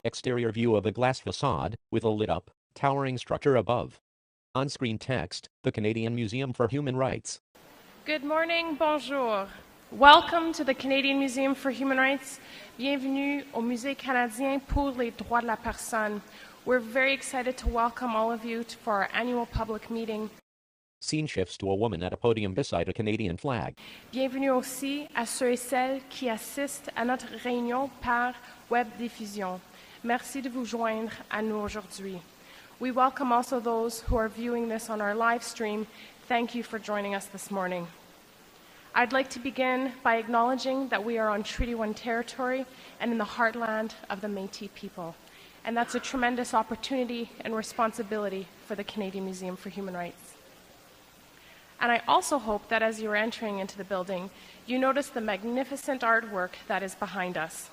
Exterior view of a glass facade, with a lit-up, towering structure above. On-screen text, the Canadian Museum for Human Rights. Good morning, bonjour. Welcome to the Canadian Museum for Human Rights. Bienvenue au Musée canadien pour les droits de la personne. We're very excited to welcome all of you for our annual public meeting. Scene shifts to a woman at a podium beside a Canadian flag. Bienvenue aussi à ceux et celles qui assistent à notre réunion par web diffusion. Merci de vous joindre à nous aujourd'hui. We welcome also those who are viewing this on our live stream. Thank you for joining us this morning. I'd like to begin by acknowledging that we are on Treaty 1 territory and in the heartland of the Métis people. And that's a tremendous opportunity and responsibility for the Canadian Museum for Human Rights. And I also hope that as you're entering into the building, you notice the magnificent artwork that is behind us.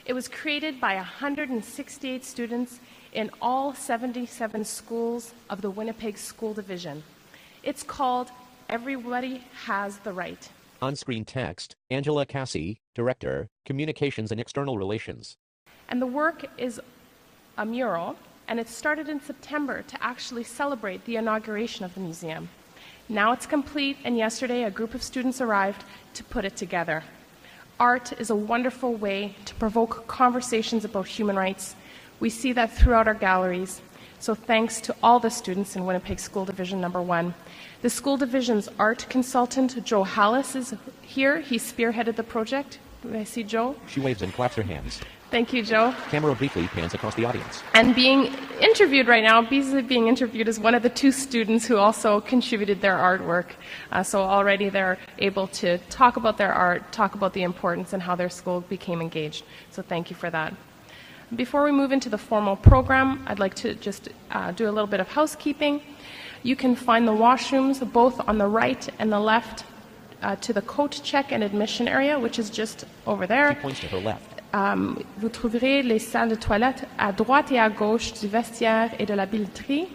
It was created by 168 students in all 77 schools of the Winnipeg School Division. It's called Everybody Has the Right. On-screen text, Angela Cassie, Director, Communications and External Relations. And the work is a mural, and it started in September to actually celebrate the inauguration of the museum. Now it's complete, and yesterday a group of students arrived to put it together. Art is a wonderful way to provoke conversations about human rights. We see that throughout our galleries. So thanks to all the students in Winnipeg School Division number 1. The school division's art consultant, Joe Hallis, is here. He spearheaded the project. Do I see Joe? She waves and claps her hands. Thank you, Joe. Camera briefly pans across the audience. And being interviewed right now, busy being interviewed, is one of the 2 students who also contributed their artwork. So already they're able to talk about their art, talk about the importance and how their school became engaged. So thank you for that. Before we move into the formal program, I'd like to just do a little bit of housekeeping. You can find the washrooms both on the right and the left to the coat check and admission area, which is just over there. She points to her left. Vous trouverez les salles de toilette à droite et à gauche du vestiaire et de la billetterie.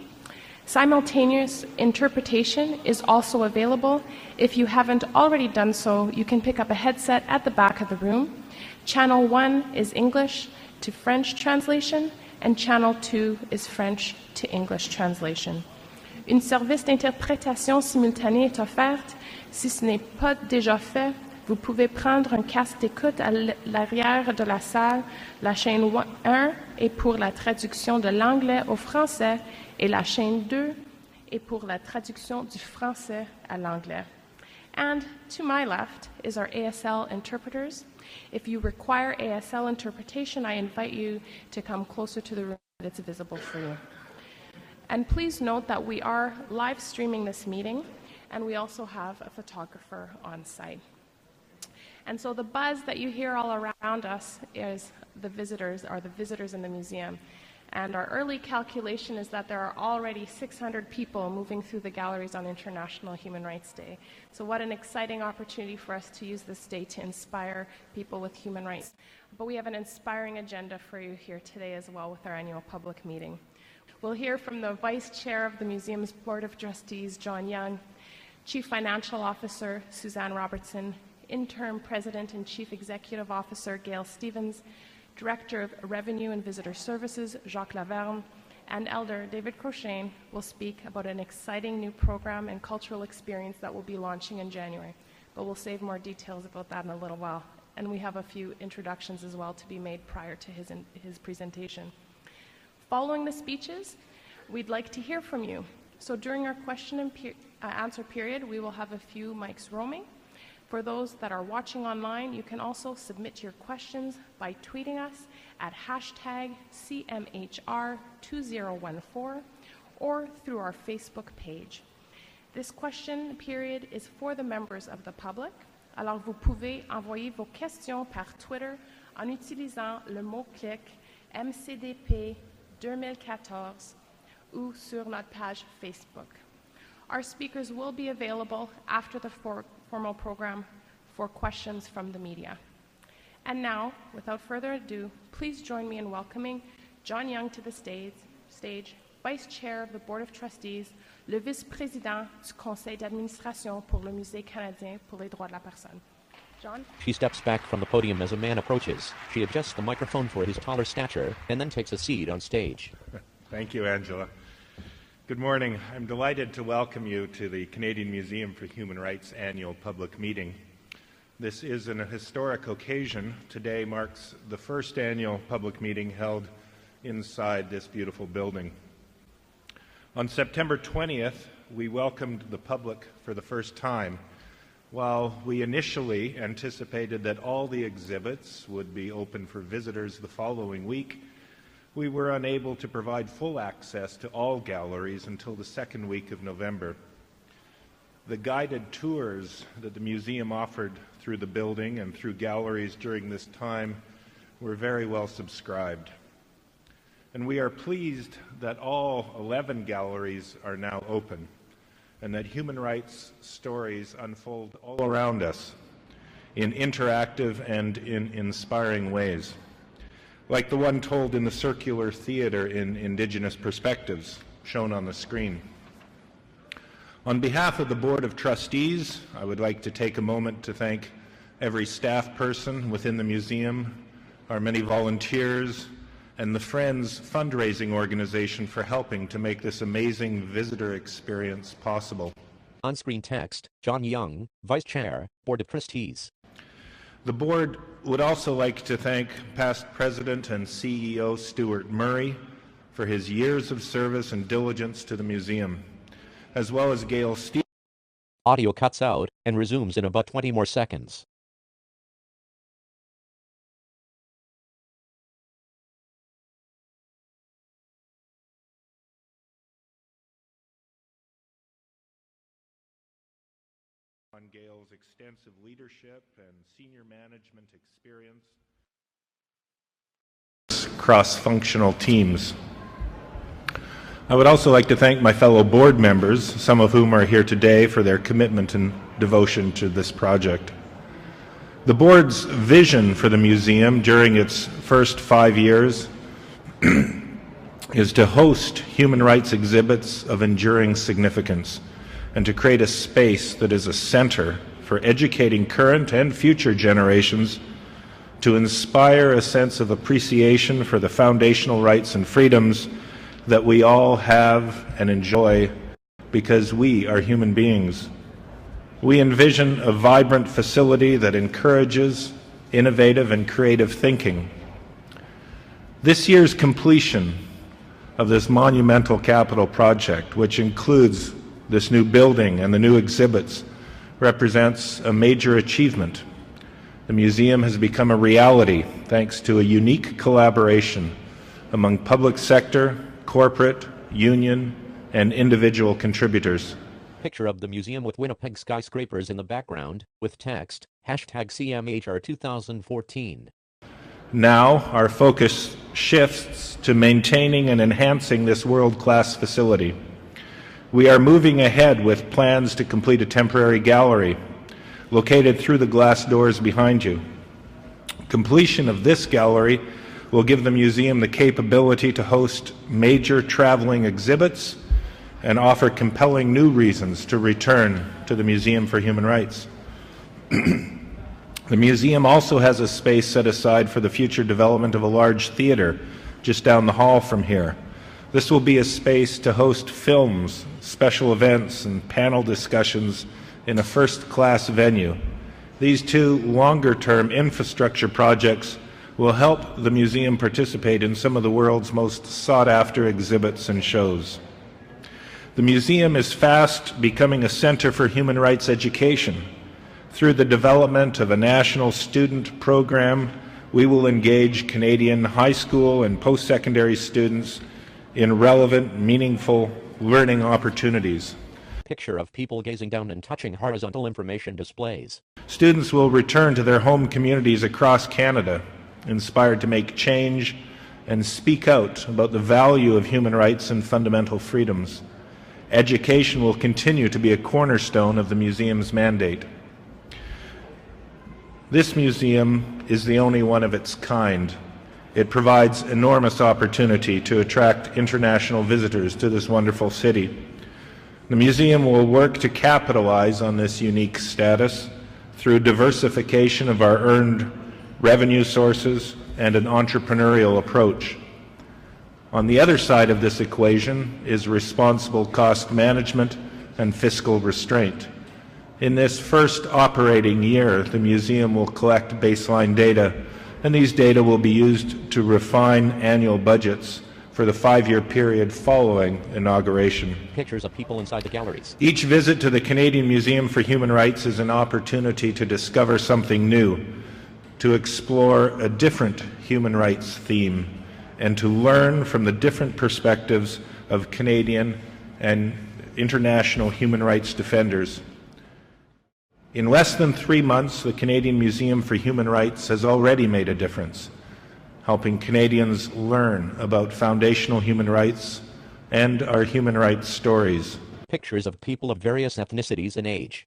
Simultaneous interpretation is also available. If you haven't already done so, you can pick up a headset at the back of the room. Channel 1 is English to French translation, and Channel 2 is French to English translation. Un service d'interprétation simultanée est offerte. Si ce n'est pas déjà fait, vous pouvez prendre un casque d'écoute à l'arrière de la salle. La chaîne 1 est pour la traduction de l'anglais au français et la chaîne 2 est pour la traduction du français à l'anglais. And to my left is our ASL interpreters. If you require ASL interpretation, I invite you to come closer to the room that it's visible for you. And please note that we are live streaming this meeting, and we also have a photographer on site. And so the buzz that you hear all around us is the visitors in the museum. And our early calculation is that there are already 600 people moving through the galleries on International Human Rights Day. So what an exciting opportunity for us to use this day to inspire people with human rights. But we have an inspiring agenda for you here today as well with our annual public meeting. We'll hear from the Vice Chair of the Museum's Board of Trustees, John Young, Chief Financial Officer, Suzanne Robertson, Interim President and Chief Executive Officer, Gail Stevens, Director of Revenue and Visitor Services, Jacques Laverne, and Elder David Crochane will speak about an exciting new program and cultural experience that will be launching in January. But we'll save more details about that in a little while. And we have a few introductions as well to be made prior to his presentation. Following the speeches, we'd like to hear from you. So during our question and answer period, we will have a few mics roaming. For those that are watching online, you can also submit your questions by tweeting us at hashtag CMHR2014 or through our Facebook page. This question period is for the members of the public. Alors vous pouvez envoyer vos questions par Twitter en utilisant le mot-clic MCDP 2014 ou sur notre page Facebook. Our speakers will be available after the formal program for questions from the media. And now, without further ado, please join me in welcoming John Young to the stage, Vice Chair of the Board of Trustees, le Vice-Président du Conseil d'administration pour le Musée canadien pour les droits de la personne. John? She steps back from the podium as a man approaches. She adjusts the microphone for his taller stature and then takes a seat on stage. Thank you, Angela. Good morning. I'm delighted to welcome you to the Canadian Museum for Human Rights annual public meeting. This is an historic occasion. Today marks the first annual public meeting held inside this beautiful building. On September 20th, we welcomed the public for the first time. While we initially anticipated that all the exhibits would be open for visitors the following week, we were unable to provide full access to all galleries until the second week of November. The guided tours that the museum offered through the building and through galleries during this time were very well subscribed. And we are pleased that all 11 galleries are now open, and that human rights stories unfold all around us in interactive and in inspiring ways, like the one told in the circular theater in Indigenous Perspectives, shown on the screen. On behalf of the Board of Trustees, I would like to take a moment to thank every staff person within the museum, our many volunteers, and the Friends fundraising organization for helping to make this amazing visitor experience possible. On-screen text, John Young, Vice Chair, Board of Trustees. The board would also like to thank past President and CEO Stuart Murray for his years of service and diligence to the museum, as well as Gail Stevens. Audio cuts out and resumes in about 20 more seconds. On Gail's extensive leadership and senior management experience, cross-functional teams. I would also like to thank my fellow board members, some of whom are here today, for their commitment and devotion to this project. The board's vision for the museum during its first 5 years is to host human rights exhibits of enduring significance, and to create a space that is a center for educating current and future generations, to inspire a sense of appreciation for the foundational rights and freedoms that we all have and enjoy because we are human beings. We envision a vibrant facility that encourages innovative and creative thinking. This year's completion of this monumental capital project, which includes this new building and the new exhibits, represents a major achievement. The museum has become a reality thanks to a unique collaboration among public sector, corporate, union, and individual contributors. Picture of the museum with Winnipeg skyscrapers in the background, with text, #CMHR 2014. Now, our focus shifts to maintaining and enhancing this world-class facility. We are moving ahead with plans to complete a temporary gallery located through the glass doors behind you. Completion of this gallery will give the museum the capability to host major traveling exhibits and offer compelling new reasons to return to the Museum for Human Rights. The museum also has a space set aside for the future development of a large theater just down the hall from here. This will be a space to host films, special events, and panel discussions in a first-class venue. These two longer-term infrastructure projects will help the museum participate in some of the world's most sought-after exhibits and shows. The museum is fast becoming a center for human rights education. Through the development of a national student program, we will engage Canadian high school and post-secondary students in relevant, meaningful learning opportunities. Picture of people gazing down and touching horizontal information displays. Students will return to their home communities across Canada, inspired to make change and speak out about the value of human rights and fundamental freedoms. Education will continue to be a cornerstone of the museum's mandate. This museum is the only one of its kind. It provides enormous opportunity to attract international visitors to this wonderful city. The museum will work to capitalize on this unique status through diversification of our earned revenue sources and an entrepreneurial approach. On the other side of this equation is responsible cost management and fiscal restraint. In this first operating year, the museum will collect baseline data, and these data will be used to refine annual budgets for the 5-year period following inauguration. Pictures of people inside the galleries. Each visit to the Canadian Museum for Human Rights is an opportunity to discover something new, to explore a different human rights theme, and to learn from the different perspectives of Canadian and international human rights defenders. In less than 3 months, the Canadian Museum for Human Rights has already made a difference, helping Canadians learn about foundational human rights and our human rights stories. Pictures of people of various ethnicities and age.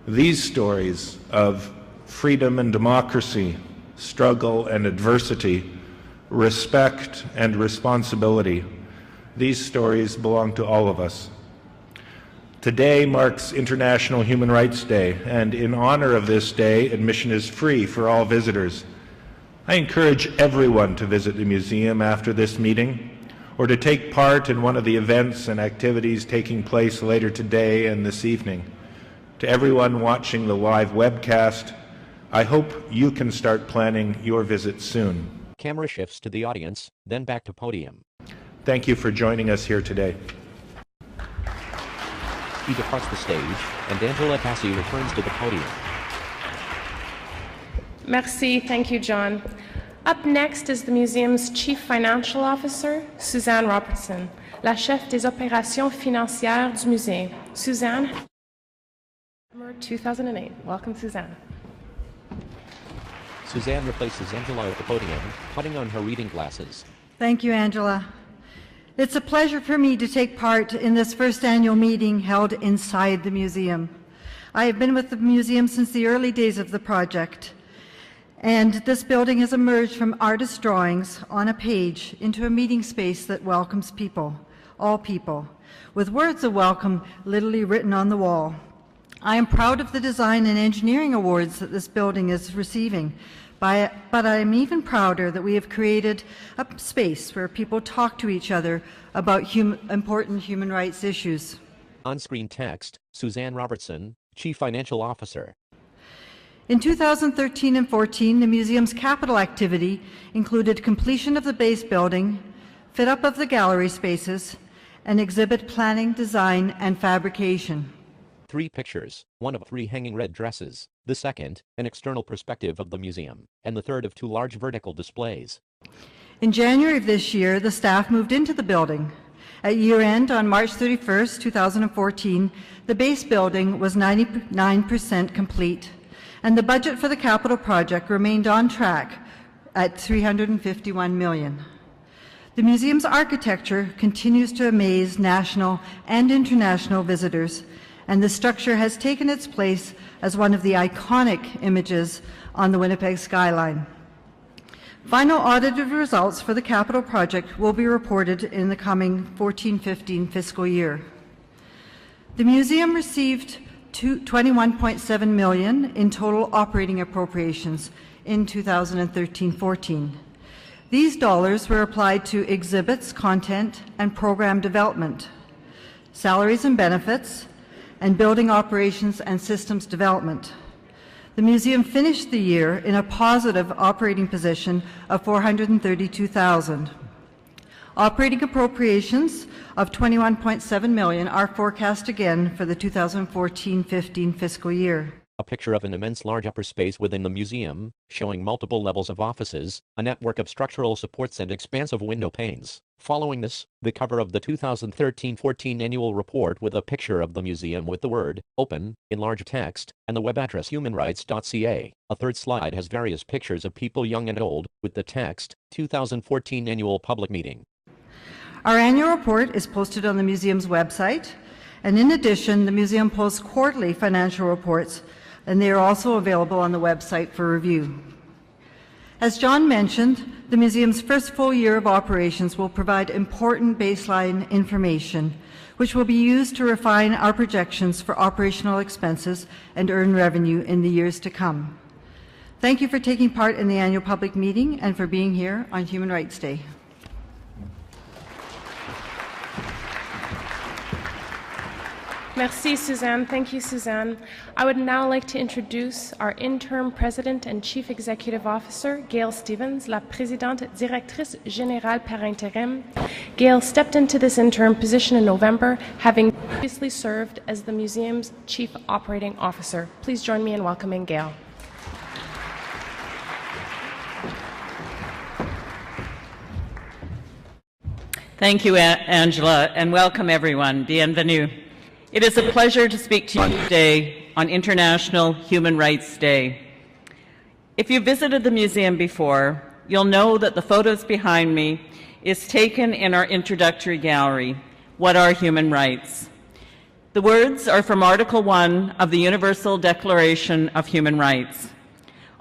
These stories of freedom and democracy, struggle and adversity, respect and responsibility, these stories belong to all of us. Today marks International Human Rights Day, and in honor of this day, admission is free for all visitors. I encourage everyone to visit the museum after this meeting, or to take part in one of the events and activities taking place later today and this evening. To everyone watching the live webcast, I hope you can start planning your visit soon. Camera shifts to the audience, then back to podium. Thank you for joining us here today. He departs the stage, and Angela Passy returns to the podium. Merci, thank you, John. Up next is the museum's Chief Financial Officer, Suzanne Robertson, la chef des opérations financières du musée. Suzanne, 2008. Welcome, Suzanne. Suzanne replaces Angela at the podium, putting on her reading glasses. Thank you, Angela. It's a pleasure for me to take part in this first annual meeting held inside the museum. I have been with the museum since the early days of the project, and this building has emerged from artist drawings on a page into a meeting space that welcomes people, all people, with words of welcome literally written on the wall. I am proud of the design and engineering awards that this building is receiving, but I am even prouder that we have created a space where people talk to each other about important human rights issues. On-screen text, Suzanne Robertson, Chief Financial Officer. In 2013 and 14, the museum's capital activity included completion of the base building, fit-up of the gallery spaces, and exhibit planning, design, and fabrication. 3 pictures, one of 3 hanging red dresses, the second, an external perspective of the museum, and the third of 2 large vertical displays. In January of this year, the staff moved into the building. At year-end, on March 31st, 2014, the base building was 99% complete, and the budget for the capital project remained on track at $351 million. The museum's architecture continues to amaze national and international visitors, and the structure has taken its place as one of the iconic images on the Winnipeg skyline. Final audited results for the capital project will be reported in the coming 14-15 fiscal year. The museum received $21.7 million in total operating appropriations in 2013-14. These dollars were applied to exhibits, content, and program development, salaries and benefits, and building operations and systems development. The museum finished the year in a positive operating position of $432,000. Operating appropriations of $21.7 million are forecast again for the 2014-15 fiscal year. A picture of an immense large upper space within the museum, showing multiple levels of offices, a network of structural supports and expansive window panes. Following this, the cover of the 2013-14 annual report with a picture of the museum with the word "Open" in large text, and the web address humanrights.ca. A third slide has various pictures of people young and old, with the text, 2014 annual public meeting. Our annual report is posted on the museum's website, and in addition, the museum posts quarterly financial reports, and they are also available on the website for review. As John mentioned, the museum's first full year of operations will provide important baseline information, which will be used to refine our projections for operational expenses and earn revenue in the years to come. Thank you for taking part in the annual public meeting and for being here on Human Rights Day. Merci, Suzanne. Thank you, Suzanne. I would now like to introduce our interim president and chief executive officer, Gail Stevens, la présidente directrice générale par intérim. Gail stepped into this interim position in November, having previously served as the museum's chief operating officer. Please join me in welcoming Gail. Thank you, Angela, and welcome everyone. Bienvenue. It is a pleasure to speak to you today on International Human Rights Day. If you visited the museum before, you'll know that the photos behind me is taken in our introductory gallery, What Are Human Rights? The words are from Article 1 of the Universal Declaration of Human Rights.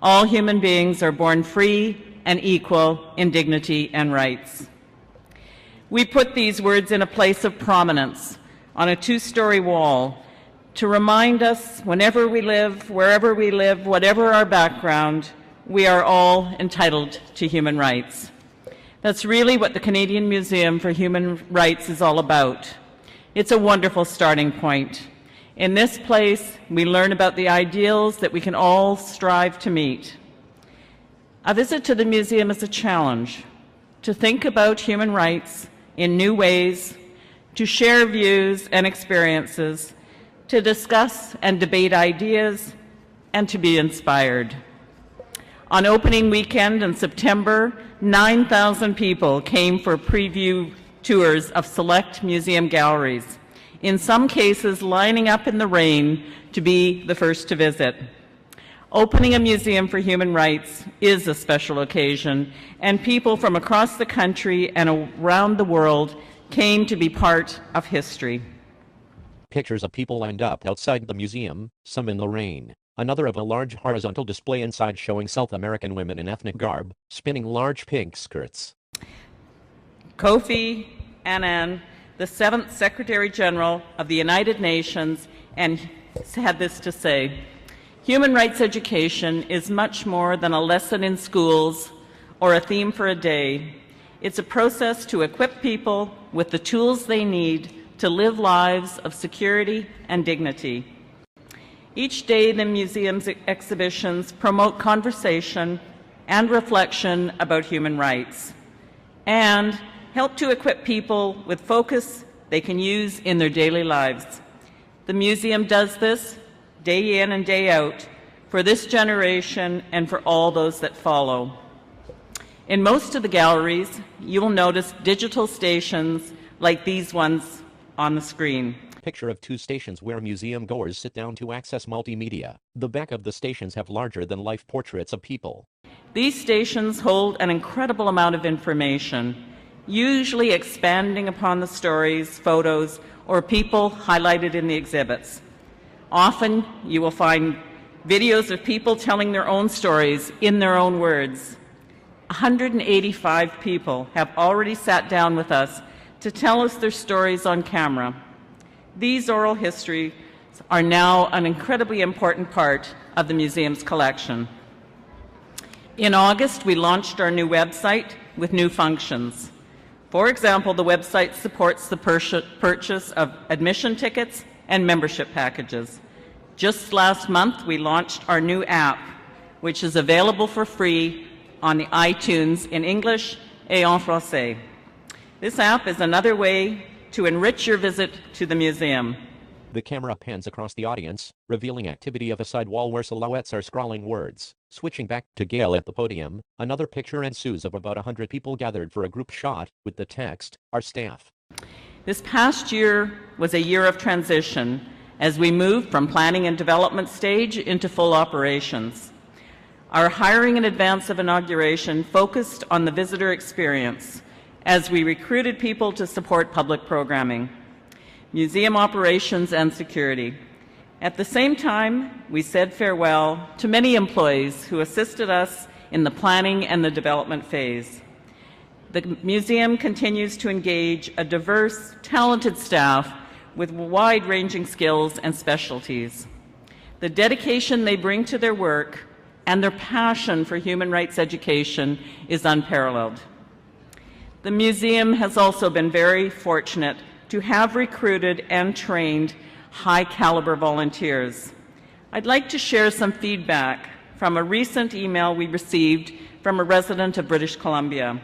All human beings are born free and equal in dignity and rights. We put these words in a place of prominence on a two-story wall to remind us whenever we live, wherever we live, whatever our background, we are all entitled to human rights. That's really what the Canadian Museum for Human Rights is all about. It's a wonderful starting point. In this place, we learn about the ideals that we can all strive to meet. A visit to the museum is a challenge to think about human rights in new ways, to share views and experiences, to discuss and debate ideas, and to be inspired. On opening weekend in September, 9,000 people came for preview tours of select museum galleries, in some cases lining up in the rain to be the first to visit. Opening a museum for human rights is a special occasion, and people from across the country and around the world came to be part of history. Pictures of people lined up outside the museum, some in the rain. Another of a large horizontal display inside showing South American women in ethnic garb, spinning large pink skirts. Kofi Annan, the 7th Secretary General of the United Nations, and had this to say: human rights education is much more than a lesson in schools or a theme for a day. It's a process to equip people with the tools they need to live lives of security and dignity. Each day, the museum's exhibitions promote conversation and reflection about human rights and help to equip people with focus they can use in their daily lives. The museum does this day in and day out for this generation and for all those that follow. In most of the galleries, you will notice digital stations like these ones on the screen. Picture of two stations where museum goers sit down to access multimedia. The back of the stations have larger-than-life portraits of people. These stations hold an incredible amount of information, usually expanding upon the stories, photos, or people highlighted in the exhibits. Often, you will find videos of people telling their own stories in their own words. 185 people have already sat down with us to tell us their stories on camera. These oral histories are now an incredibly important part of the museum's collection. In August, we launched our new website with new functions. For example, the website supports the purchase of admission tickets and membership packages. Just last month, we launched our new app, which is available for free on the iTunes in English et en français. This app is another way to enrich your visit to the museum. The camera pans across the audience, revealing activity of a side wall where silhouettes are scrawling words. Switching back to Gail at the podium, another picture ensues of about 100 people gathered for a group shot with the text, "Our staff." This past year was a year of transition as we moved from planning and development stage into full operations. Our hiring in advance of inauguration focused on the visitor experience as we recruited people to support public programming, museum operations, and security. At the same time, we said farewell to many employees who assisted us in the planning and the development phase. The museum continues to engage a diverse, talented staff with wide-ranging skills and specialties. The dedication they bring to their work and their passion for human rights education is unparalleled. The museum has also been very fortunate to have recruited and trained high-caliber volunteers. I'd like to share some feedback from a recent email we received from a resident of British Columbia.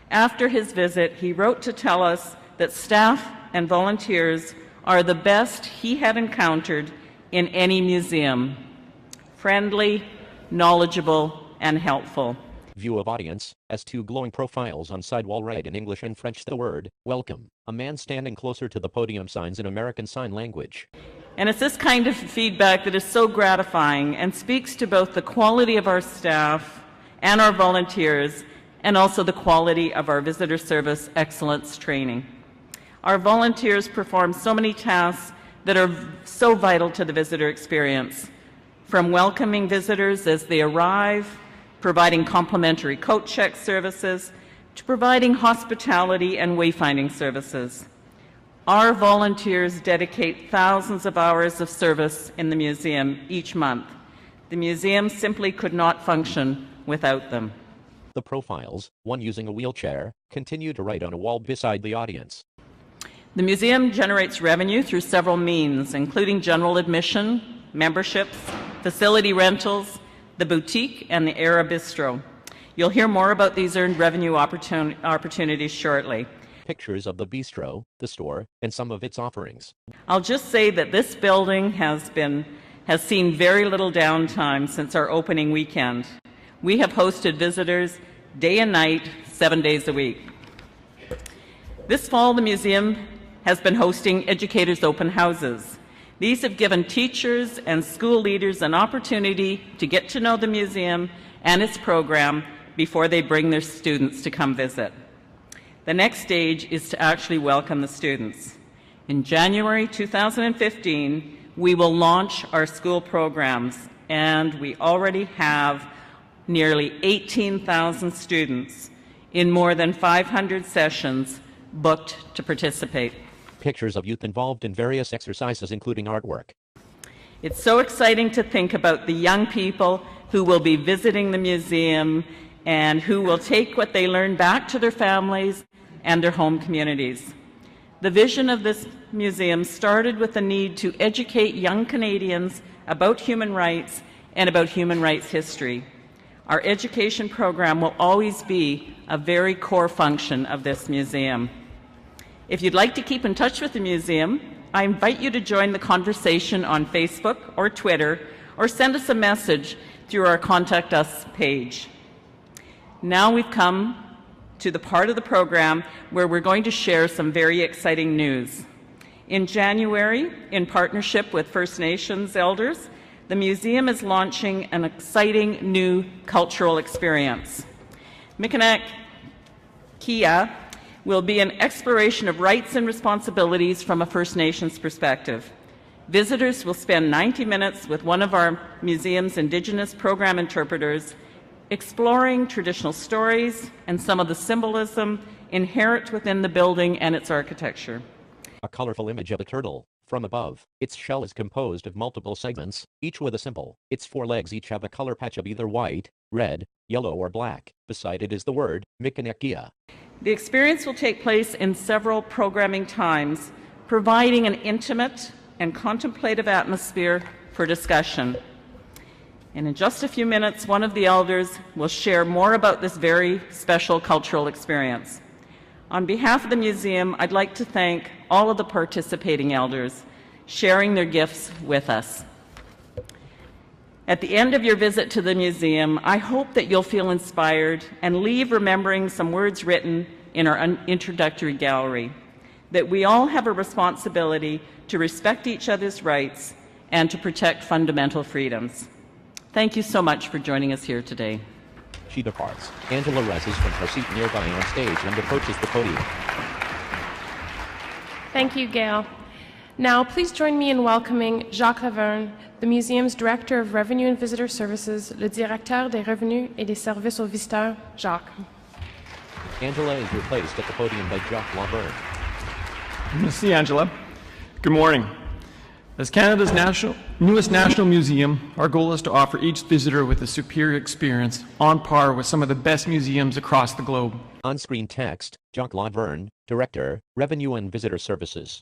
After his visit, he wrote to tell us that staff and volunteers are the best he had encountered in any museum. Friendly, knowledgeable, and helpful. View of audience, as two glowing profiles on sidewall write in English and French the word, welcome. A man standing closer to the podium signs in American Sign Language. And it's this kind of feedback that is so gratifying and speaks to both the quality of our staff and our volunteers, and also the quality of our visitor service excellence training. Our volunteers perform so many tasks that are so vital to the visitor experience, from welcoming visitors as they arrive, providing complimentary coat check services, to providing hospitality and wayfinding services. Our volunteers dedicate thousands of hours of service in the museum each month. The museum simply could not function without them. The profiles, one using a wheelchair, continue to write on a wall beside the audience. The museum generates revenue through several means, including general admission, memberships, facility rentals, the boutique, and the Era Bistro. You'll hear more about these earned revenue opportunities shortly. Pictures of the bistro, the store, and some of its offerings. I'll just say that this building has seen very little downtime since our opening weekend. We have hosted visitors day and night, 7 days a week. This fall, the museum has been hosting educators' open houses. These have given teachers and school leaders an opportunity to get to know the museum and its program before they bring their students to come visit. The next stage is to actually welcome the students. In January 2015, we will launch our school programs, and we already have nearly 18,000 students in more than 500 sessions booked to participate. Pictures of youth involved in various exercises, including artwork. It's so exciting to think about the young people who will be visiting the museum and who will take what they learn back to their families and their home communities. The vision of this museum started with the need to educate young Canadians about human rights and about human rights history. Our education program will always be a very core function of this museum. If you'd like to keep in touch with the museum, I invite you to join the conversation on Facebook or Twitter, or send us a message through our Contact Us page. Now we've come to the part of the program where we're going to share some very exciting news. In January, in partnership with First Nations elders, the museum is launching an exciting new cultural experience. Mikanek Kia will be an exploration of rights and responsibilities from a First Nations perspective. Visitors will spend 90 minutes with one of our museum's Indigenous program interpreters, exploring traditional stories and some of the symbolism inherent within the building and its architecture. A colorful image of a turtle. From above, its shell is composed of multiple segments, each with a symbol. Its four legs each have a color patch of either white, red, yellow, or black. Beside it is the word, Mikanekia. The experience will take place in several programming times, providing an intimate and contemplative atmosphere for discussion. And in just a few minutes, one of the elders will share more about this very special cultural experience. On behalf of the museum, I'd like to thank all of the participating elders sharing their gifts with us. At the end of your visit to the museum, I hope that you'll feel inspired and leave remembering some words written in our introductory gallery, that we all have a responsibility to respect each other's rights and to protect fundamental freedoms. Thank you so much for joining us here today. She departs. Angela rises from her seat nearby on stage and approaches the podium. Thank you, Gail. Now, please join me in welcoming Jacques Laverne, the museum's Director of Revenue and Visitor Services, le Directeur des Revenus et des Services aux Visiteurs, Jacques. Angela is replaced at the podium by Jacques Laverne. Merci, Angela. Good morning. As Canada's newest national museum, our goal is to offer each visitor with a superior experience on par with some of the best museums across the globe. On-screen text, Jacques Laverne, Director, Revenue and Visitor Services.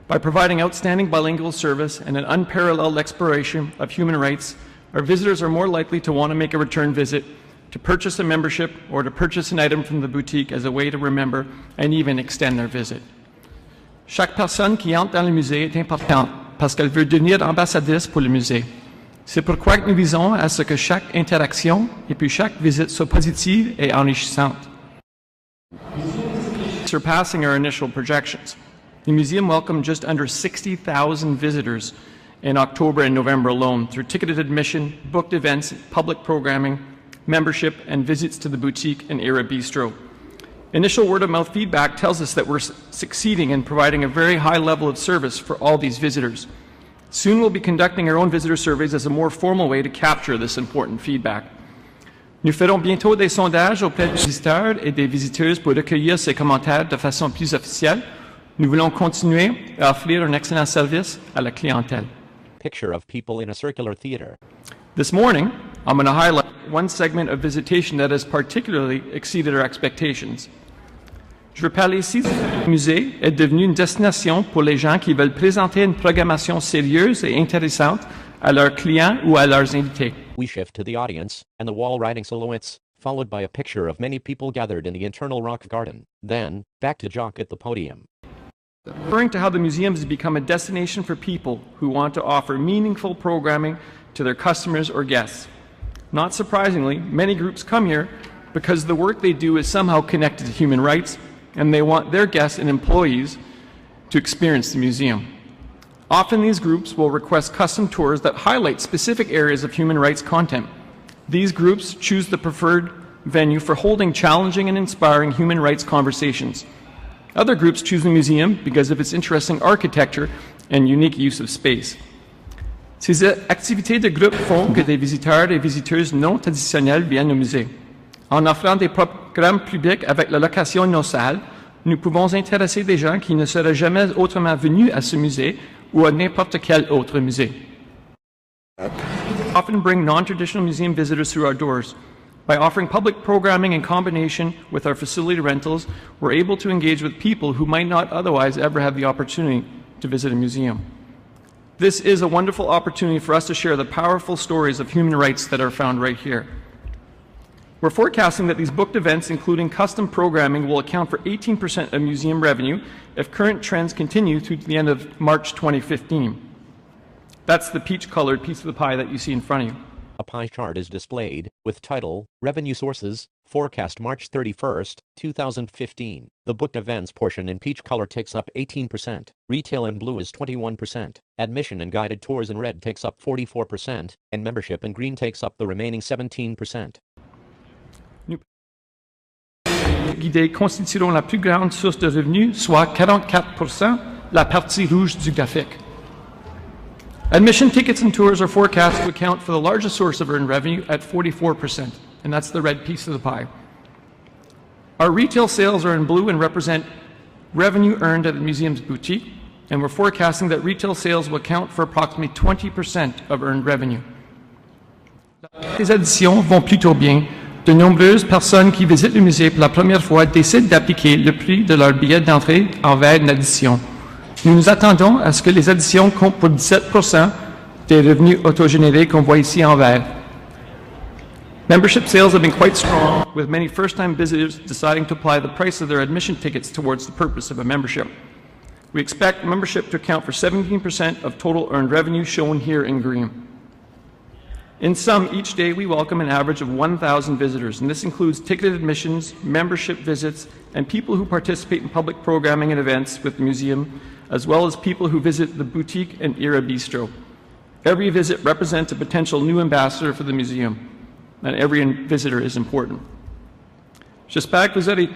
By providing outstanding bilingual service and an unparalleled exploration of human rights, our visitors are more likely to want to make a return visit, to purchase a membership, or to purchase an item from the boutique as a way to remember and even extend their visit. Chaque personne qui entre dans le musée est importante parce qu'elle veut devenir ambassadrice pour le musée. C'est pourquoi nous visons à ce que chaque interaction et puis chaque visite soit positive et enrichissante. Surpassing our initial projections. The museum welcomed just under 60,000 visitors in October and November alone through ticketed admission, booked events, public programming, membership, and visits to the boutique and Era Bistro. Initial word-of-mouth feedback tells us that we're succeeding in providing a very high level of service for all these visitors. Soon we'll be conducting our own visitor surveys as a more formal way to capture this important feedback. Nous ferons bientôt des sondages auprès des visiteurs et des visiteuses pour recueillir ces commentaires de façon plus officielle. Nous voulons continuer à offrir un excellent service à la clientèle. Picture of people in a circular theater. This morning, I'm going to highlight one segment of visitation that has particularly exceeded our expectations. Je veux parler ici du musée est devenu une destination pour les gens qui veulent présenter une programmation sérieuse et intéressante à leurs clients ou à leurs invités. We shift to the audience, and the wall writing silhouettes, followed by a picture of many people gathered in the internal rock garden. Then, back to Jacques at the podium. Referring to how the museum has become a destination for people who want to offer meaningful programming to their customers or guests. Not surprisingly, many groups come here because the work they do is somehow connected to human rights, and they want their guests and employees to experience the museum. Often these groups will request custom tours that highlight specific areas of human rights content. These groups choose the preferred venue for holding challenging and inspiring human rights conversations. Other groups choose the museum because of its interesting architecture and unique use of space. Ces activités de groupe font que des visiteurs et visiteuses non traditionnels viennent au musée. En offrant des programmes publics avec la location de nos salles, nous pouvons intéresser des gens qui ne seraient jamais autrement venus à ce musée ou à n'importe quel autre musée. We often bring non-traditional museum visitors through our doors. By offering public programming in combination with our facility rentals, we're able to engage with people who might not otherwise ever have the opportunity to visit a museum. This is a wonderful opportunity for us to share the powerful stories of human rights that are found right here. We're forecasting that these booked events, including custom programming, will account for 18% of museum revenue if current trends continue through the end of March 2015. That's the peach-colored piece of the pie that you see in front of you. A pie chart is displayed, with title, Revenue Sources, Forecast March 31st, 2015. The booked events portion in peach color takes up 18%, retail in blue is 21%, admission and guided tours in red takes up 44%, and membership in green takes up the remaining 17%. Guidés constitueront la plus grande source de revenus, soit 44%, la partie rouge du graphique. Admission tickets and tours are forecast to account for the largest source of earned revenue at 44%, and that's the red piece of the pie. Our retail sales are in blue and represent revenue earned at the museum's boutique, and we're forecasting that retail sales will account for approximately 20% of earned revenue. Les additions vont plutôt bien. De nombreuses personnes qui visitent le musée pour la première fois décident d'appliquer le prix de leur billet d'entrée envers une addition. Nous nous attendons à ce que les additions comptent pour 17% des revenus autogénérés qu'on voit ici en vert. Membership sales have been quite strong, with many first-time visitors deciding to apply the price of their admission tickets towards the purpose of a membership. We expect membership to account for 17% of total earned revenue, shown here in green. In sum, each day we welcome an average of 1,000 visitors, and this includes ticketed admissions, membership visits, and people who participate in public programming and events with the museum, as well as people who visit the boutique and Era Bistro. Every visit represents a potential new ambassador for the museum, and every visitor is important. J'espère que vous aurez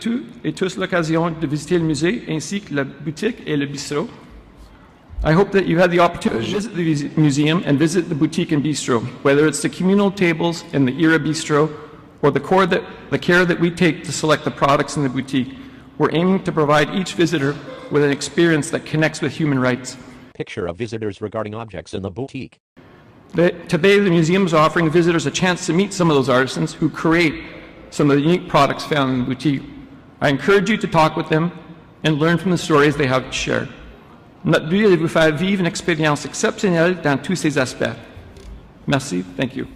tous l'occasion de visiter le musée ainsi que la boutique et le bistrot. I hope that you had the opportunity to visit the museum and visit the boutique and bistro, whether it's the communal tables in the Era Bistro or the care that we take to select the products in the boutique. We're aiming to provide each visitor with an experience that connects with human rights. Picture of visitors regarding objects in the boutique. Today, the museum is offering visitors a chance to meet some of those artisans who create some of the unique products found in the boutique. I encourage you to talk with them and learn from the stories they have to share. Notre but est de vous faire vivre une expérience exceptionnelle dans tous ces aspects. Merci. Thank you.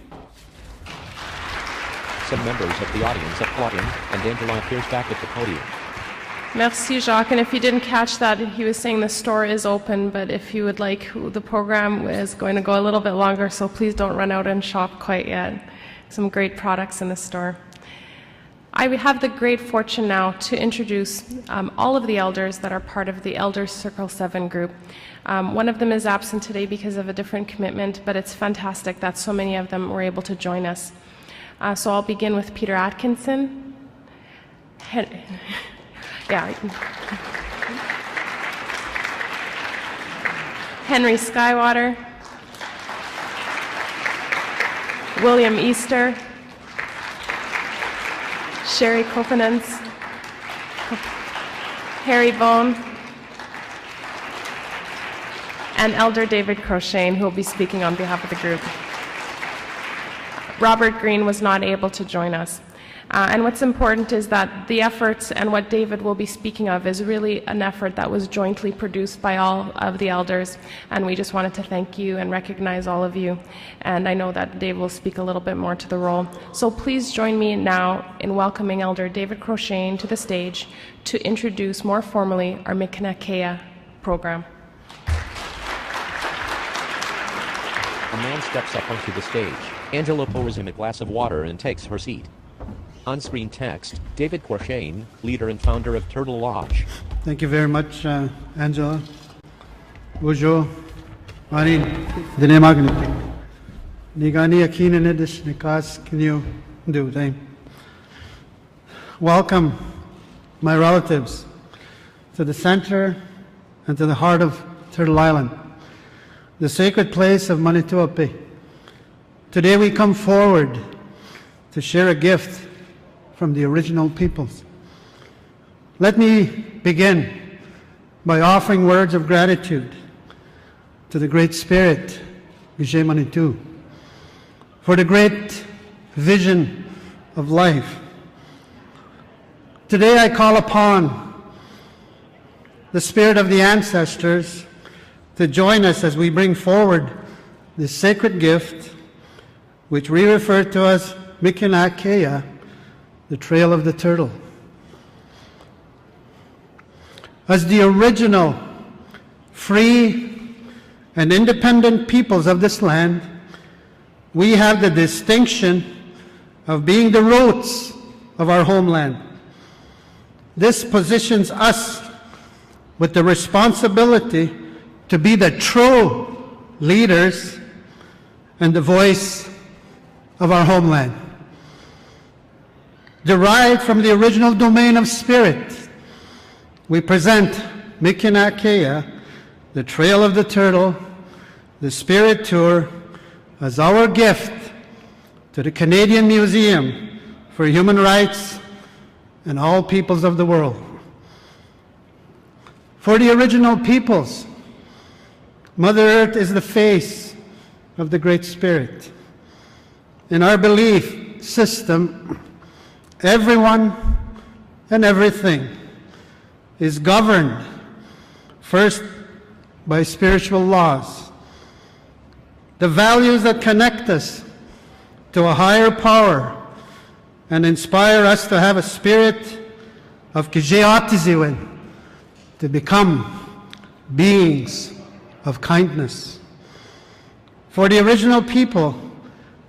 Some members of the audience applauding, and Angela appears back at the podium. Merci, Jacques. And if you didn't catch that, he was saying the store is open, but if you would like, the program is going to go a little bit longer, so please don't run out and shop quite yet. Some great products in the store. I have the great fortune now to introduce all of the elders that are part of the Elders Circle 7 group. One of them is absent today because of a different commitment, but it's fantastic that so many of them were able to join us. So I'll begin with Peter Atkinson. Henry Skywater, William Easter, Sherry Kopanens, Harry Bone, and Elder David Crochane, who will be speaking on behalf of the group. Robert Green was not able to join us. And what's important is that the efforts and what David will be speaking of is really an effort that was jointly produced by all of the elders, and we just wanted to thank you and recognize all of you. And I know that Dave will speak a little bit more to the role. So please join me now in welcoming Elder David Crochane to the stage to introduce more formally our Mikina Kea program. A man steps up onto the stage. Angela pours him a glass of water and takes her seat. On-screen text, David Crochane, leader and founder of Turtle Lodge. Thank you very much, Angela. Bonjour. Marin, dinemagni. Nigani akina nedish nikas kinyu do time. Welcome, my relatives, to the center and to the heart of Turtle Island, the sacred place of Manitowoc. Today we come forward to share a gift from the original peoples. Let me begin by offering words of gratitude to the Great Spirit, Gije Manitou, for the great vision of life. Today I call upon the Spirit of the ancestors to join us as we bring forward this sacred gift, which we refer to as Mikina Kea, the Trail of the Turtle. As the original, free, and independent peoples of this land, we have the distinction of being the roots of our homeland. This positions us with the responsibility to be the true leaders and the voice of our homeland. Derived from the original domain of spirit, we present Mikina Kea, the Trail of the Turtle, the Spirit Tour, as our gift to the Canadian Museum for Human Rights and all peoples of the world. For the original peoples, Mother Earth is the face of the Great Spirit. In our belief system, everyone and everything is governed first by spiritual laws. The values that connect us to a higher power and inspire us to have a spirit of Kijeatiziwen, to become beings of kindness. For the original people,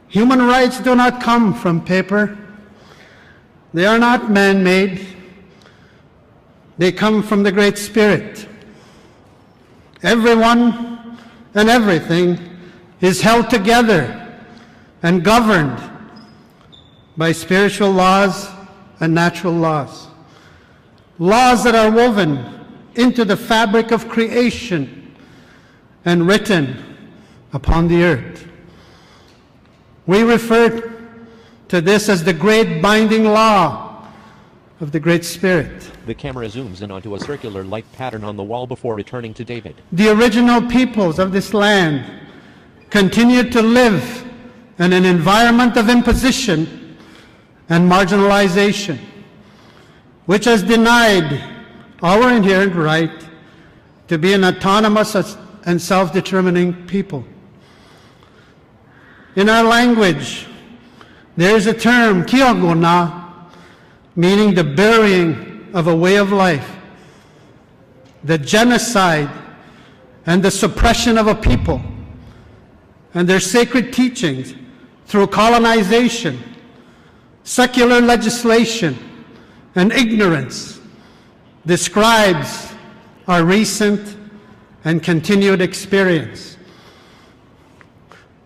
human rights do not come from paper. They are not man-made. They come from the Great Spirit. Everyone and everything is held together and governed by spiritual laws and natural laws. Laws that are woven into the fabric of creation and written upon the earth. We refer to this as the great binding law of the Great Spirit. The camera zooms in onto a circular light pattern on the wall before returning to David. The original peoples of this land continued to live in an environment of imposition and marginalization, which has denied our inherent right to be an autonomous and self-determining people. In our language, there is a term, kiagona, meaning the burying of a way of life, the genocide and the suppression of a people and their sacred teachings through colonization, secular legislation, and ignorance describes our recent and continued experience.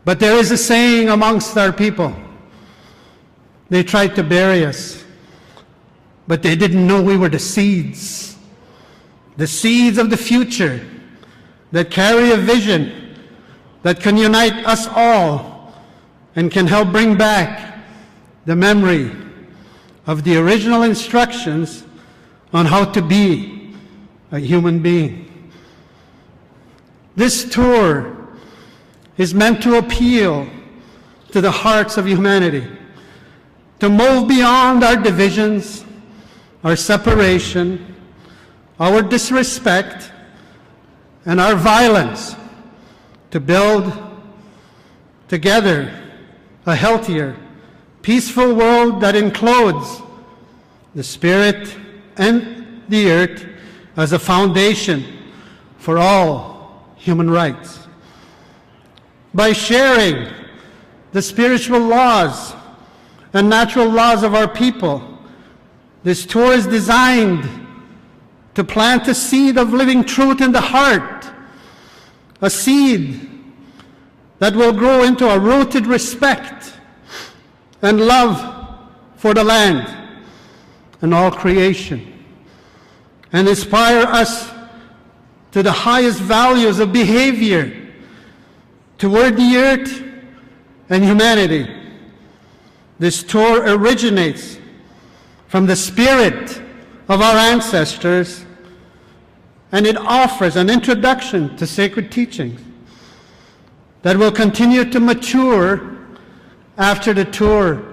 But there is a saying amongst our people. They tried to bury us, but they didn't know we were the seeds of the future that carry a vision that can unite us all and can help bring back the memory of the original instructions on how to be a human being. This tour is meant to appeal to the hearts of humanity, to move beyond our divisions, our separation, our disrespect, and our violence, to build together a healthier, peaceful world that includes the spirit and the earth as a foundation for all human rights. By sharing the spiritual laws and natural laws of our people, this tour is designed to plant a seed of living truth in the heart, a seed that will grow into a rooted respect and love for the land and all creation, and inspire us to the highest values of behavior toward the earth and humanity. This tour originates from the spirit of our ancestors, and it offers an introduction to sacred teachings that will continue to mature after the tour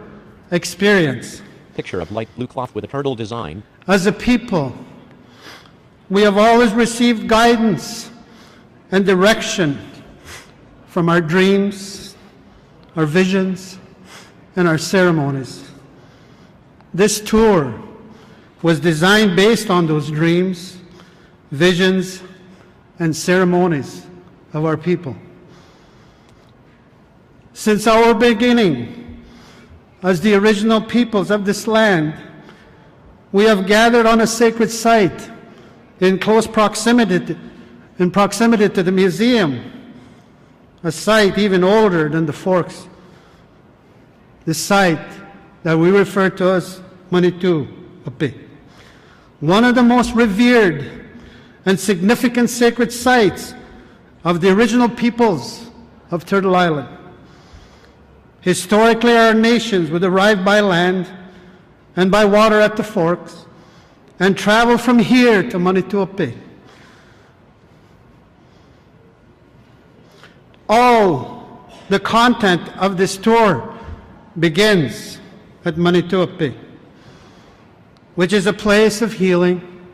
experience. Picture of light blue cloth with a turtle design. As a people, we have always received guidance and direction from our dreams, our visions, and our ceremonies. This tour was designed based on those dreams, visions, and ceremonies of our people. Since our beginning, as the original peoples of this land, we have gathered on a sacred site in close proximity to the museum, a site even older than the Forks, the site that we refer to as Manitou Api, one of the most revered and significant sacred sites of the original peoples of Turtle Island. Historically, our nations would arrive by land and by water at the Forks and travel from here to Manitou Api. All the content of this tour begins at Manitou Api, which is a place of healing,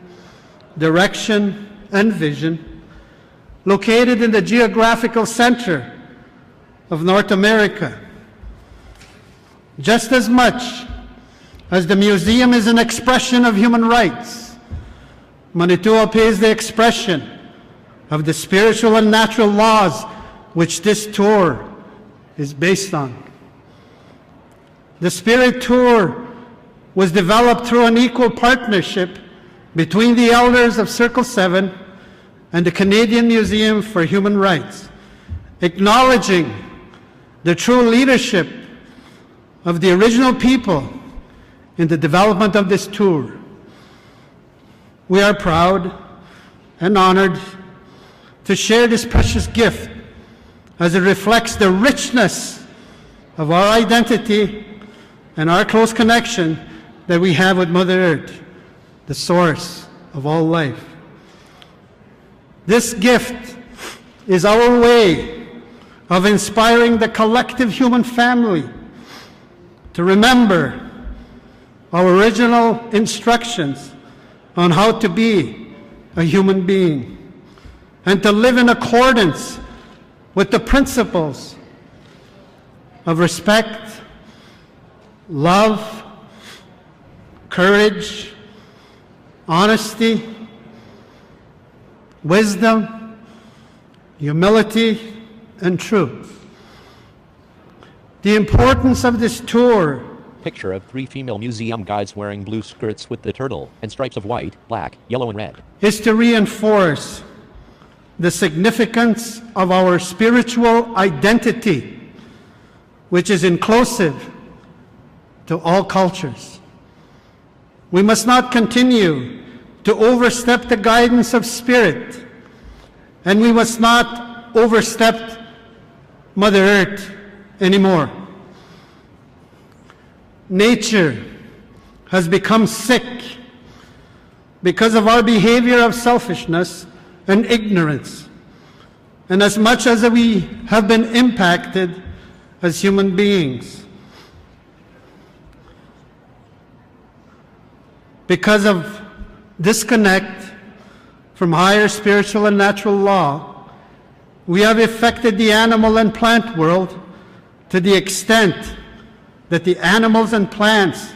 direction, and vision, located in the geographical center of North America. Just as much as the museum is an expression of human rights, Manitou Api is the expression of the spiritual and natural laws which this tour is based on. The Spirit Tour was developed through an equal partnership between the elders of Circle 7 and the Canadian Museum for Human Rights, acknowledging the true leadership of the original people in the development of this tour. We are proud and honored to share this precious gift as it reflects the richness of our identity and our close connection that we have with Mother Earth, the source of all life. This gift is our way of inspiring the collective human family to remember our original instructions on how to be a human being and to live in accordance with the principles of respect, love, courage, honesty, wisdom, humility, and truth. The importance of this tour. Picture of 3 female museum guides wearing blue skirts with the turtle and stripes of white, black, yellow, and red. Is to reinforce the significance of our spiritual identity, which is inclusive to all cultures. We must not continue to overstep the guidance of Spirit, and we must not overstep Mother Earth anymore. Nature has become sick because of our behavior of selfishness and ignorance, and as much as we have been impacted as human beings. Because of disconnect from higher spiritual and natural law, we have affected the animal and plant world to the extent that the animals and plants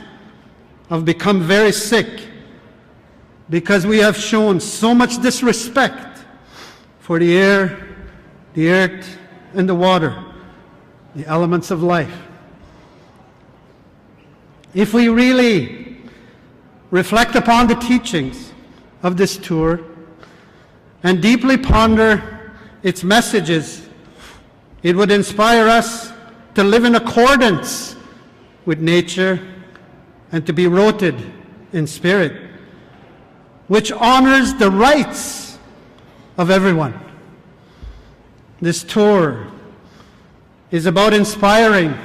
have become very sick because we have shown so much disrespect for the air, the earth, and the water, the elements of life. If we really reflect upon the teachings of this tour and deeply ponder its messages, it would inspire us to live in accordance with nature and to be rooted in spirit, which honors the rights of everyone. This tour is about inspiring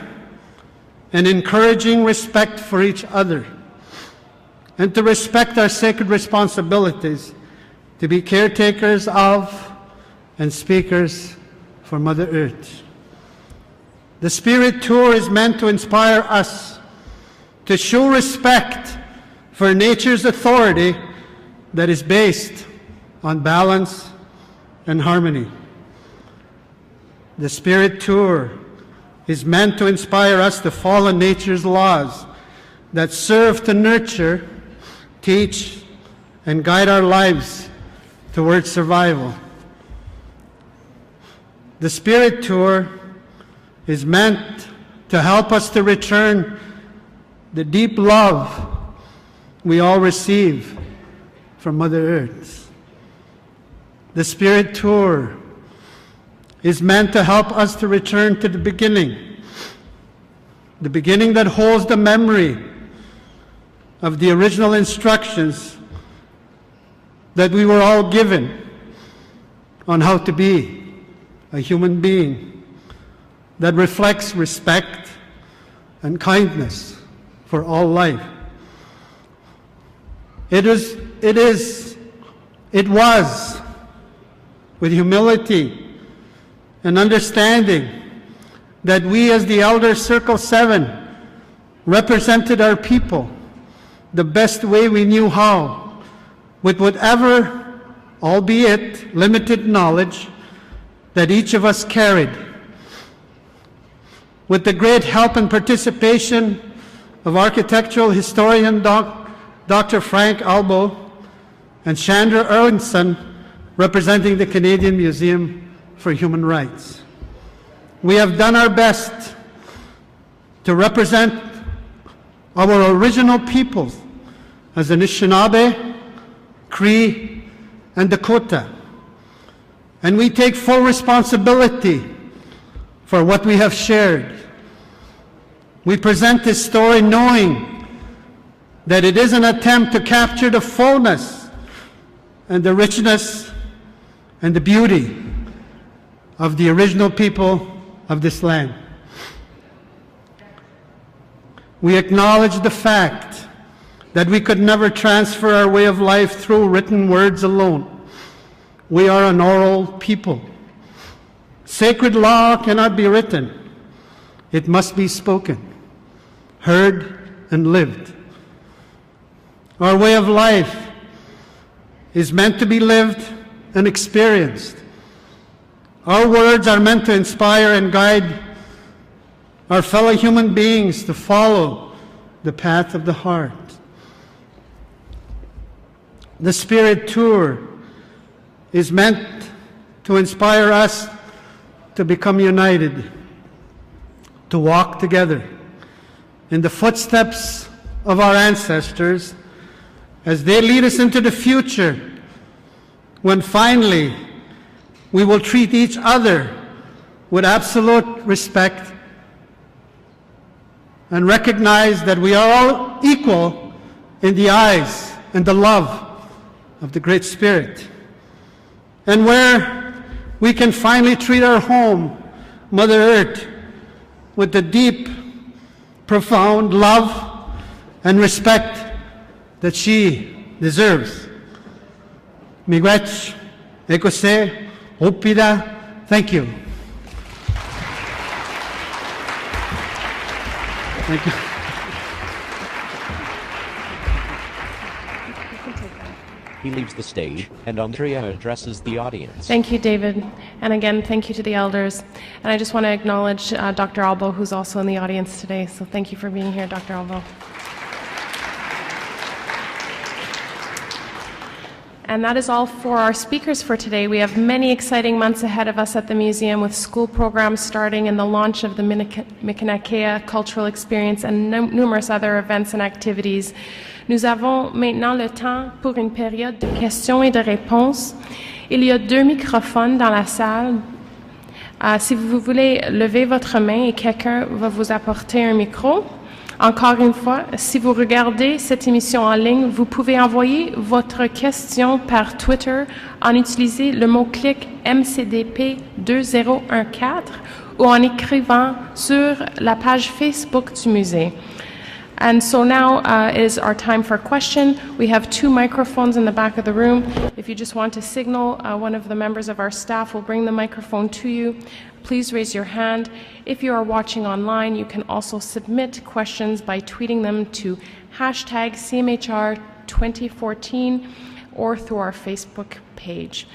and encouraging respect for each other and to respect our sacred responsibilities to be caretakers of and speakers for Mother Earth. The Spirit Tour is meant to inspire us to show respect for nature's authority that is based on balance and harmony. The Spirit Tour is meant to inspire us to follow nature's laws that serve to nurture, teach, and guide our lives towards survival. The Spirit Tour is meant to help us to return the deep love we all receive from Mother Earth. The Spirit Tour is meant to help us to return to the beginning that holds the memory of the original instructions that we were all given on how to be a human being that reflects respect and kindness for all life. It was with humility and understanding that we as the Elder Circle 7 represented our people the best way we knew how, with whatever, albeit limited knowledge, that each of us carried. With the great help and participation of architectural historian Dr. Frank Albo and Chandra Erlinson, representing the Canadian Museum for Human Rights. We have done our best to represent our original peoples as Anishinaabe, Cree, and Dakota. And we take full responsibility for what we have shared. We present this story knowing that it is an attempt to capture the fullness and the richness and the beauty of the original people of this land. We acknowledge the fact that we could never transfer our way of life through written words alone. We are an oral people. Sacred law cannot be written. It must be spoken, heard, and lived. Our way of life is meant to be lived and experienced. Our words are meant to inspire and guide our fellow human beings to follow the path of the heart. The Spirit Tour is meant to inspire us to become united, to walk together in the footsteps of our ancestors as they lead us into the future, when finally we will treat each other with absolute respect and recognize that we are all equal in the eyes and the love of the Great Spirit. And where we can finally treat our home, Mother Earth, with the deep, profound love and respect that she deserves. Miigwech, Ekose, Opida, thank you. Thank you. He leaves the stage, and Andrea addresses the audience. Thank you, David. And again, thank you to the elders. And I just want to acknowledge Dr. Albo, who's also in the audience today. So thank you for being here, Dr. Albo. And that is all for our speakers for today. We have many exciting months ahead of us at the museum, with school programs starting and the launch of the Mikanakea Cultural Experience and numerous other events and activities. Nous avons maintenant le temps pour une période de questions et de réponses. Il y a 2 microphones dans la salle. Si vous voulez lever votre main et quelqu'un va vous apporter un micro. Encore une fois, si vous regardez cette émission en ligne, vous pouvez envoyer votre question par Twitter en utilisant le mot-clic MCDP 2014 ou en écrivant sur la page Facebook du musée. And so now is our time for question. We have 2 microphones in the back of the room. If you just want to signal, one of the members of our staff will bring the microphone to you. Please raise your hand. If you are watching online, you can also submit questions by tweeting them to hashtag CMHR 2014 or through our Facebook page.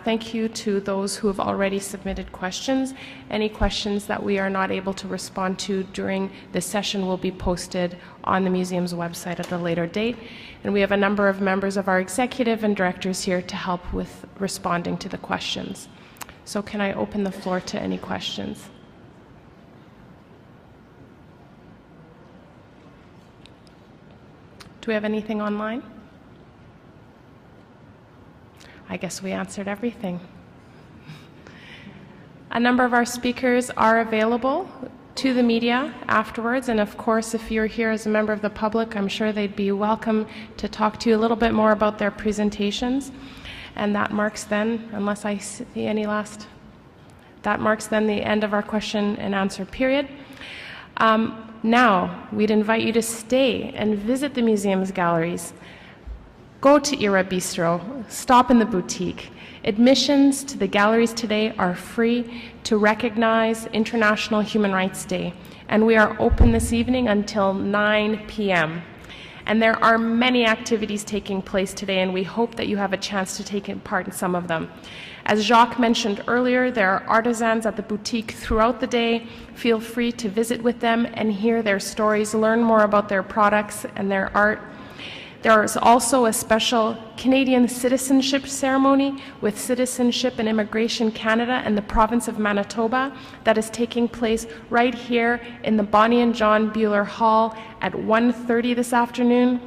Thank you to those who have already submitted questions. Any questions that we are not able to respond to during this session will be posted on the museum's website at a later date. And we have a number of members of our executive and directors here to help with responding to the questions. So can I open the floor to any questions? Do we have anything online? I guess we answered everything. A number of our speakers are available to the media afterwards, and of course, if you're here as a member of the public, I'm sure they'd be welcome to talk to you a little bit more about their presentations. And that marks then, unless I see any last, that marks then the end of our question and answer period. Now, we'd invite you to stay and visit the museum's galleries. Go to Ira Bistro, stop in the boutique. Admissions to the galleries today are free to recognize International Human Rights Day, and we are open this evening until 9 p.m. And there are many activities taking place today, and we hope that you have a chance to take part in some of them. As Jacques mentioned earlier, there are artisans at the boutique throughout the day. Feel free to visit with them and hear their stories, learn more about their products and their art. There is also a special Canadian citizenship ceremony with Citizenship and Immigration Canada and the province of Manitoba that is taking place right here in the Bonnie and John Buehler Hall at 1:30 this afternoon.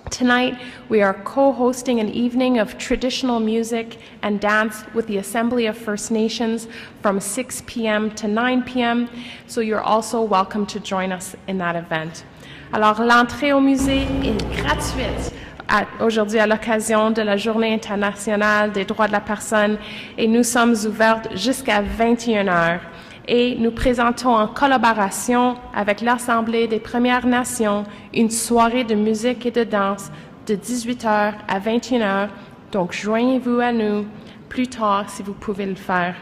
Tonight, we are co-hosting an evening of traditional music and dance with the Assembly of First Nations from 6 p.m. to 9 p.m., so you're also welcome to join us in that event. Alors, l'entrée au musée est gratuite. aujourd'hui à l'occasion de la Journée internationale des droits de la personne et nous sommes ouverts jusqu'à 21 heures. Et nous présentons en collaboration avec l'Assemblée des Premières Nations une soirée de musique et de danse de 18h à 21h. Donc, joignez-vous à nous plus tard si vous pouvez le faire.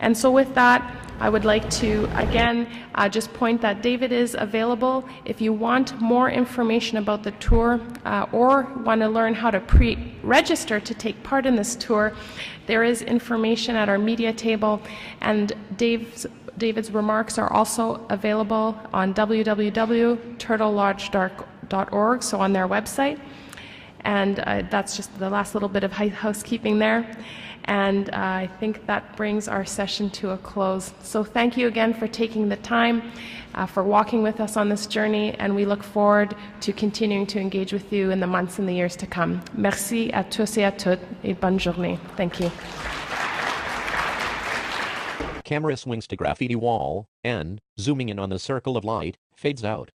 And so with that, I would like to, again, just point that David is available. If you want more information about the tour or want to learn how to pre-register to take part in this tour, there is information at our media table, and David's remarks are also available on www.turtlelodge.org, so on their website. And that's just the last little bit of housekeeping there. And I think that brings our session to a close. So thank you again for taking the time, for walking with us on this journey, and we look forward to continuing to engage with you in the months and the years to come. Merci à tous et à toutes, et bonne journée. Thank you. Camera swings to graffiti wall, and, zooming in on the circle of light, fades out.